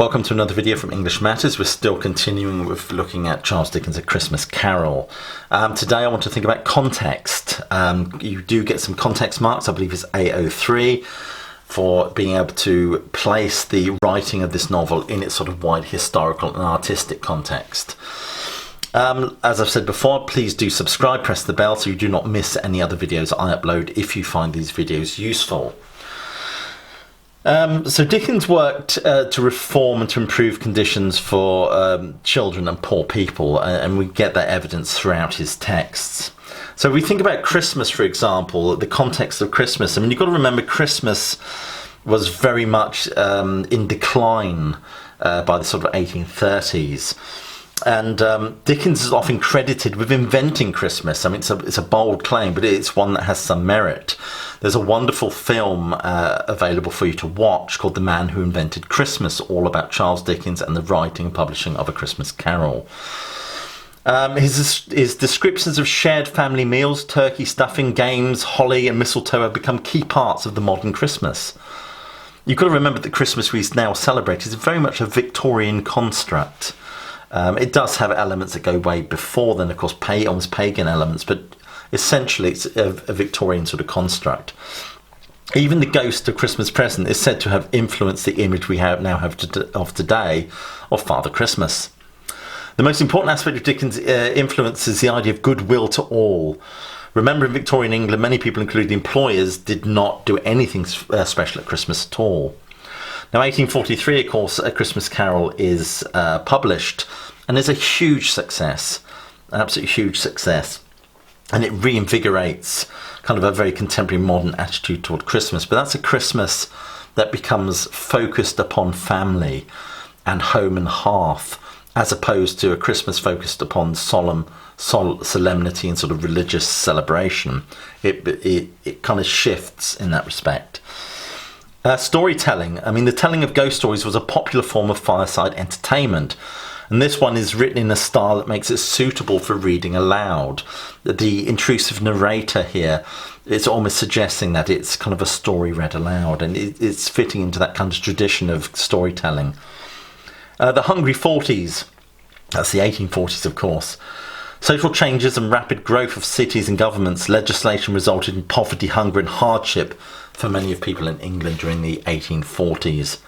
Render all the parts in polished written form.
Welcome to another video from English Matters. We're still continuing with looking at Charles Dickens' A Christmas Carol. Today I want to think about context. You do get some context marks, I believe it's A03, for being able to place the writing of this novel in its sort of wide historical and artistic context. As I've said before, please do subscribe, press the bell so you do not miss any other videos I upload if you find these videos useful. So Dickens worked to reform and to improve conditions for children and poor people, and we get that evidence throughout his texts. So we think about Christmas, for example, the context of Christmas. I mean, you've got to remember Christmas was very much in decline by the sort of 1830s. And Dickens is often credited with inventing Christmas. I mean, it's a bold claim, but it's one that has some merit. There's a wonderful film available for you to watch called The Man Who Invented Christmas, all about Charles Dickens and the writing and publishing of A Christmas Carol. His descriptions of shared family meals, turkey stuffing, games, holly and mistletoe have become key parts of the modern Christmas. You've got to remember that Christmas we now celebrate is very much a Victorian construct. It does have elements that go way before then, of course, almost pagan elements, but essentially it's a Victorian sort of construct. Even the ghost of Christmas Present is said to have influenced the image we now have of today of Father Christmas. The most important aspect of Dickens' influence is the idea of goodwill to all. Remember, in Victorian England, many people, including employers, did not do anything special at Christmas at all. Now, 1843, of course, A Christmas Carol is published and is a huge success, an absolutely huge success. And it reinvigorates kind of a very contemporary modern attitude toward Christmas. But that's a Christmas that becomes focused upon family and home and hearth, as opposed to a Christmas focused upon solemnity and sort of religious celebration. It kind of shifts in that respect. Storytelling. I mean, the telling of ghost stories was a popular form of fireside entertainment. And this one is written in a style that makes it suitable for reading aloud. The intrusive narrator here is almost suggesting that it's kind of a story read aloud, and it's fitting into that kind of tradition of storytelling. The Hungry 40s, that's the 1840s, of course. Social changes and rapid growth of cities and governments, legislation resulted in poverty, hunger and hardship for many of people in England during the 1840s.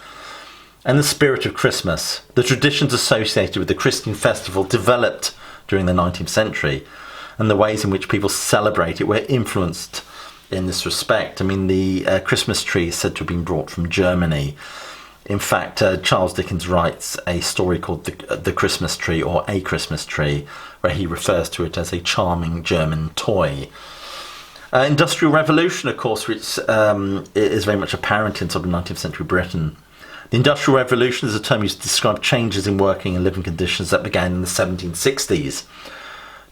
And the spirit of Christmas, the traditions associated with the Christian festival developed during the 19th century, and the ways in which people celebrate it were influenced in this respect. I mean, the Christmas tree is said to have been brought from Germany. In fact, Charles Dickens writes a story called The Christmas Tree, or A Christmas Tree, where he refers to it as a charming German toy. Industrial Revolution, of course, which is very much apparent in sort of 19th century Britain. The Industrial Revolution is a term used to describe changes in working and living conditions that began in the 1760s.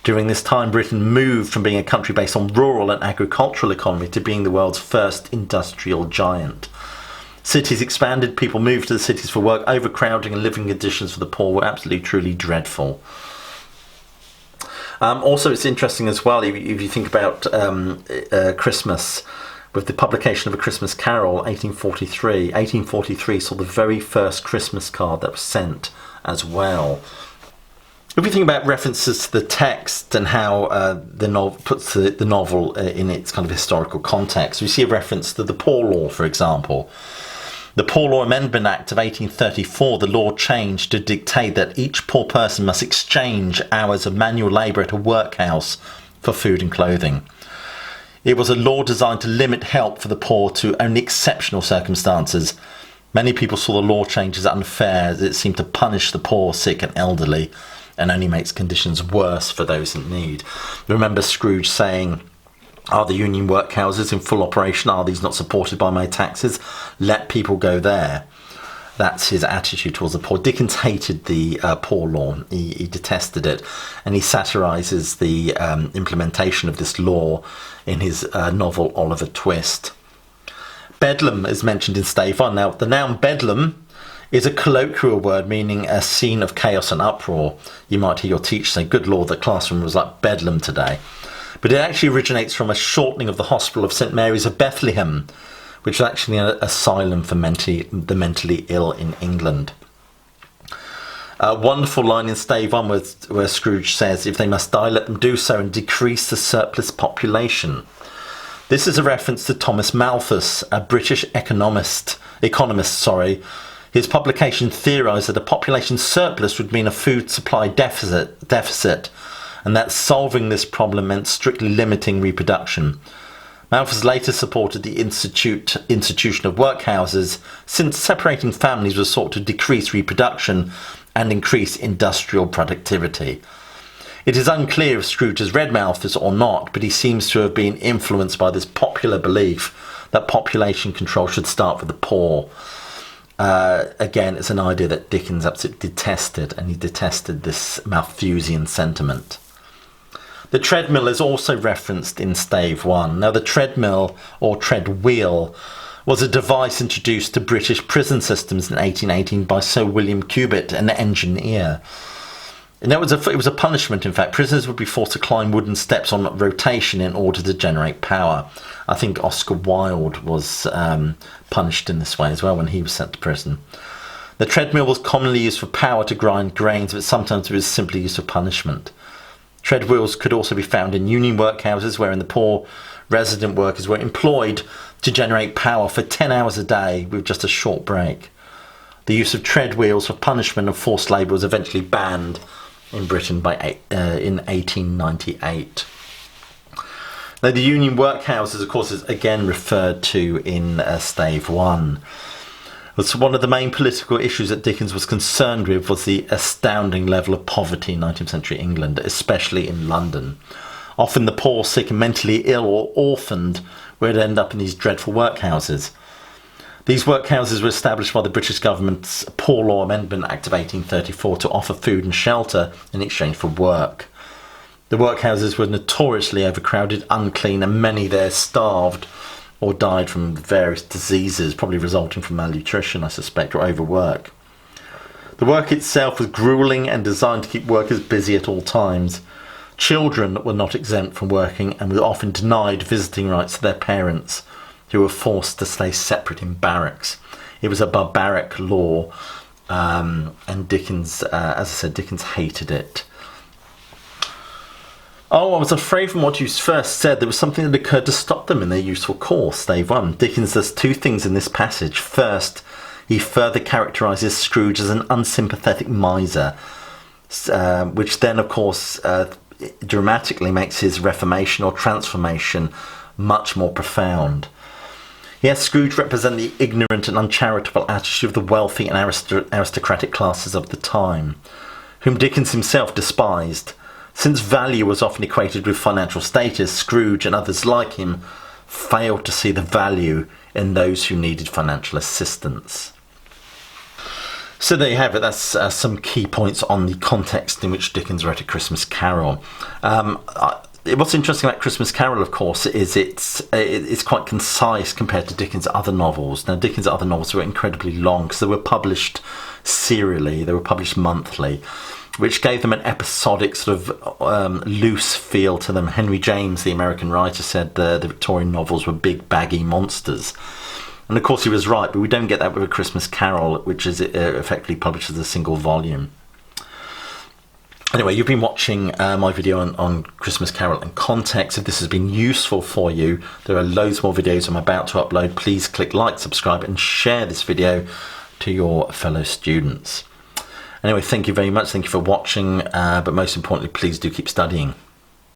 During this time, Britain moved from being a country based on rural and agricultural economy to being the world's first industrial giant. Cities expanded, people moved to the cities for work, overcrowding and living conditions for the poor were absolutely, truly dreadful. Also, it's interesting as well, if you think about Christmas, with the publication of A Christmas Carol, 1843 saw the very first Christmas card that was sent as well. If we think about references to the text and how the novel puts the novel in its kind of historical context, we see a reference to the Poor Law, for example. The Poor Law Amendment Act of 1834, the law changed to dictate that each poor person must exchange hours of manual labour at a workhouse for food and clothing. It was a law designed to limit help for the poor to only exceptional circumstances. Many people saw the law change as unfair, as it seemed to punish the poor, sick and elderly, and only makes conditions worse for those in need. Remember Scrooge saying, "Are the union workhouses in full operation? Are these not supported by my taxes? Let people go there." That's his attitude towards the poor. Dickens hated the Poor Law. He detested it. And he satirises the implementation of this law in his novel Oliver Twist. Bedlam is mentioned in Stave 1. Now, the noun bedlam is a colloquial word meaning a scene of chaos and uproar. You might hear your teacher say, "Good Lord, the classroom was like bedlam today." But it actually originates from a shortening of the Hospital of St Mary's of Bethlehem, which is actually an asylum for the mentally ill in England. A wonderful line in stave one where Scrooge says, "If they must die, let them do so and decrease the surplus population." This is a reference to Thomas Malthus, a British economist. His publication theorised that a population surplus would mean a food supply deficit, and that solving this problem meant strictly limiting reproduction. Malthus later supported the institution of workhouses, since separating families was sought to decrease reproduction and increase industrial productivity. It is unclear if Scrooge has read Malthus or not, but he seems to have been influenced by this popular belief that population control should start with the poor. Again, it's an idea that Dickens absolutely detested, and he detested this Malthusian sentiment. The treadmill is also referenced in stave one. Now, the treadmill, or treadwheel, was a device introduced to British prison systems in 1818 by Sir William Cubitt, an engineer. And it was a punishment, in fact. Prisoners would be forced to climb wooden steps on rotation in order to generate power. I think Oscar Wilde was punished in this way as well when he was sent to prison. The treadmill was commonly used for power to grind grains, but sometimes it was simply used for punishment. Treadwheels could also be found in union workhouses, wherein the poor resident workers were employed to generate power for 10 hours a day with just a short break. The use of treadwheels for punishment of forced labour was eventually banned in Britain in 1898. Now, the union workhouses, of course, is again referred to in stave one. So one of the main political issues that Dickens was concerned with was the astounding level of poverty in 19th century England, especially in London. Often the poor, sick and mentally ill or orphaned would end up in these dreadful workhouses. These workhouses were established by the British government's Poor Law Amendment Act of 1834 to offer food and shelter in exchange for work. The workhouses were notoriously overcrowded, unclean, and many there starved or died from various diseases, probably resulting from malnutrition, I suspect, or overwork. The work itself was gruelling and designed to keep workers busy at all times. Children were not exempt from working and were often denied visiting rights to their parents, who were forced to stay separate in barracks. It was a barbaric law, and Dickens, as I said, Dickens hated it. Oh, I was afraid from what you first said there was something that occurred to stop them in their useful course, stave one. Dickens does two things in this passage. First, he further characterises Scrooge as an unsympathetic miser, which then, of course, dramatically makes his reformation or transformation much more profound. Yes, Scrooge represented the ignorant and uncharitable attitude of the wealthy and aristocratic classes of the time, whom Dickens himself despised. Since value was often equated with financial status, Scrooge and others like him failed to see the value in those who needed financial assistance. So there you have it. That's some key points on the context in which Dickens wrote A Christmas Carol. What's interesting about Christmas Carol, of course, is it's quite concise compared to Dickens' other novels. Now, Dickens' other novels were incredibly long because they were published serially, they were published monthly, which gave them an episodic sort of loose feel to them. Henry James, the American writer, said the Victorian novels were big, baggy monsters. And of course he was right, but we don't get that with A Christmas Carol, which is effectively published as a single volume. Anyway, you've been watching my video on Christmas Carol and context. If this has been useful for you, there are loads more videos I'm about to upload. Please click like, subscribe, and share this video to your fellow students. Anyway, thank you very much. Thank you for watching. But most importantly, please do keep studying.